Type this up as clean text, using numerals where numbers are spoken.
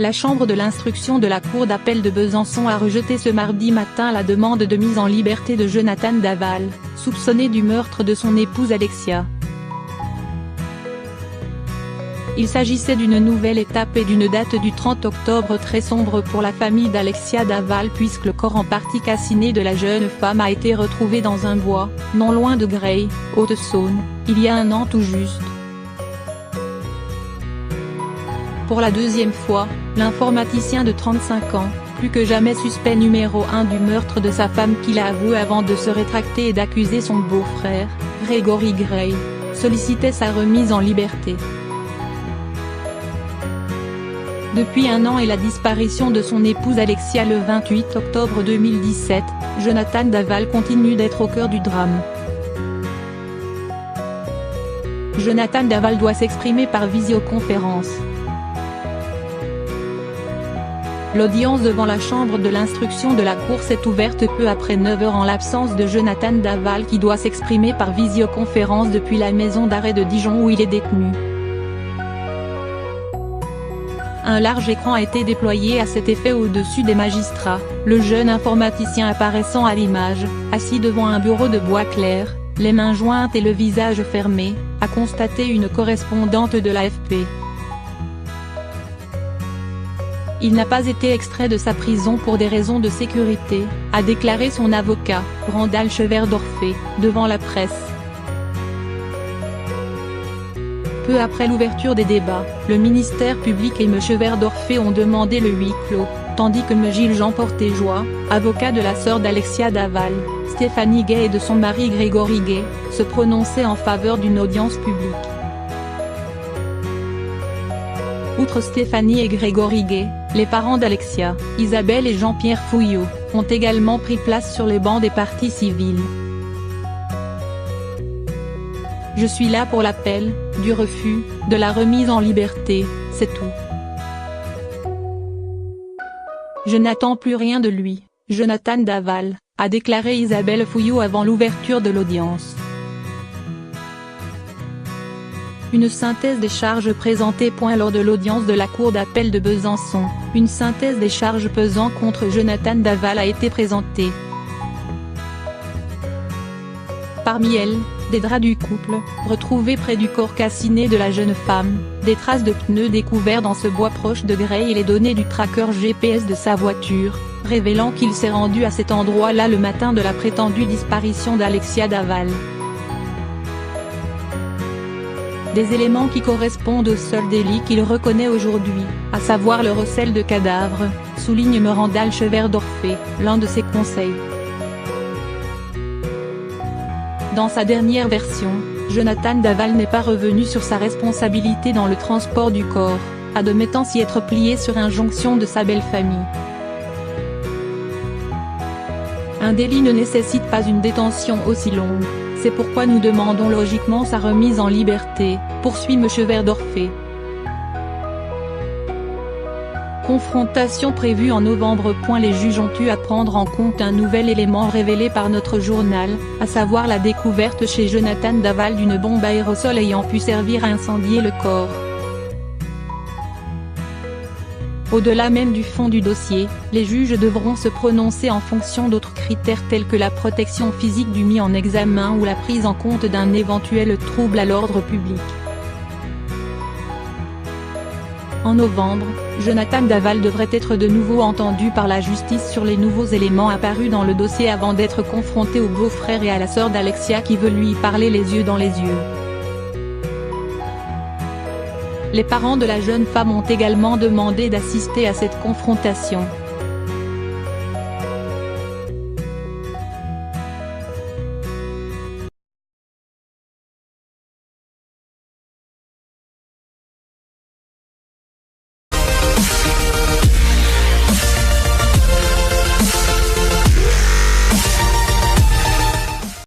La chambre de l'instruction de la cour d'appel de Besançon a rejeté ce mardi matin la demande de mise en liberté de Jonathan Daval, soupçonné du meurtre de son épouse Alexia. Il s'agissait d'une nouvelle étape et d'une date du 30 octobre très sombre pour la famille d'Alexia Daval puisque le corps en partie calciné de la jeune femme a été retrouvé dans un bois, non loin de Greil, Haute-Saône, il y a un an tout juste. Pour la deuxième fois, l'informaticien de 35 ans, plus que jamais suspect numéro 1 du meurtre de sa femme qu'il a avoué avant de se rétracter et d'accuser son beau-frère, Grégory Greil, sollicitait sa remise en liberté. Depuis un an et la disparition de son épouse Alexia le 28 octobre 2017, Jonathan Daval continue d'être au cœur du drame. Jonathan Daval doit s'exprimer par visioconférence. L'audience devant la chambre de l'instruction de la cour s'est ouverte peu après 9 h en l'absence de Jonathan Daval qui doit s'exprimer par visioconférence depuis la maison d'arrêt de Dijon où il est détenu. Un large écran a été déployé à cet effet au-dessus des magistrats, le jeune informaticien apparaissant à l'image, assis devant un bureau de bois clair, les mains jointes et le visage fermé, a constaté une correspondante de l'AFP. Il n'a pas été extrait de sa prison pour des raisons de sécurité, a déclaré son avocat, Randall Chevert-Dorfé, devant la presse. Peu après l'ouverture des débats, le ministère public et M. Chevert-Dorfé ont demandé le huis clos, tandis que M. Gilles-Jean Portéjoie, avocat de la sœur d'Alexia Daval, Stéphanie Gay et de son mari Grégory Gay, se prononçait en faveur d'une audience publique. Outre Stéphanie et Grégory Gay, les parents d'Alexia, Isabelle et Jean-Pierre Fouillot, ont également pris place sur les bancs des parties civiles. Je suis là pour l'appel, du refus, de la remise en liberté, c'est tout. Je n'attends plus rien de lui, Jonathan Daval, a déclaré Isabelle Fouillot avant l'ouverture de l'audience. Une synthèse des charges présentées. Lors de l'audience de la cour d'appel de Besançon, une synthèse des charges pesant contre Jonathan Daval a été présentée. Parmi elles, des draps du couple, retrouvés près du corps calciné de la jeune femme, des traces de pneus découverts dans ce bois proche de Greil et les données du tracker GPS de sa voiture, révélant qu'il s'est rendu à cet endroit-là le matin de la prétendue disparition d'Alexia Daval. Des éléments qui correspondent au seul délit qu'il reconnaît aujourd'hui, à savoir le recel de cadavres, souligne Randall Chevert-Dorfé, l'un de ses conseils. Dans sa dernière version, Jonathan Daval n'est pas revenu sur sa responsabilité dans le transport du corps, admettant s'y être plié sur injonction de sa belle famille. Un délit ne nécessite pas une détention aussi longue, c'est pourquoi nous demandons logiquement sa remise en liberté, poursuit M. Chevert-Dorfé. Confrontation prévue en novembre. Les juges ont eu à prendre en compte un nouvel élément révélé par notre journal, à savoir la découverte chez Jonathan Daval d'une bombe aérosol ayant pu servir à incendier le corps. Au-delà même du fond du dossier, les juges devront se prononcer en fonction d'autres critères tels que la protection physique du mis en examen ou la prise en compte d'un éventuel trouble à l'ordre public. En novembre, Jonathan Daval devrait être de nouveau entendu par la justice sur les nouveaux éléments apparus dans le dossier avant d'être confronté au beau-frère et à la sœur d'Alexia qui veut lui parler les yeux dans les yeux. Les parents de la jeune femme ont également demandé d'assister à cette confrontation.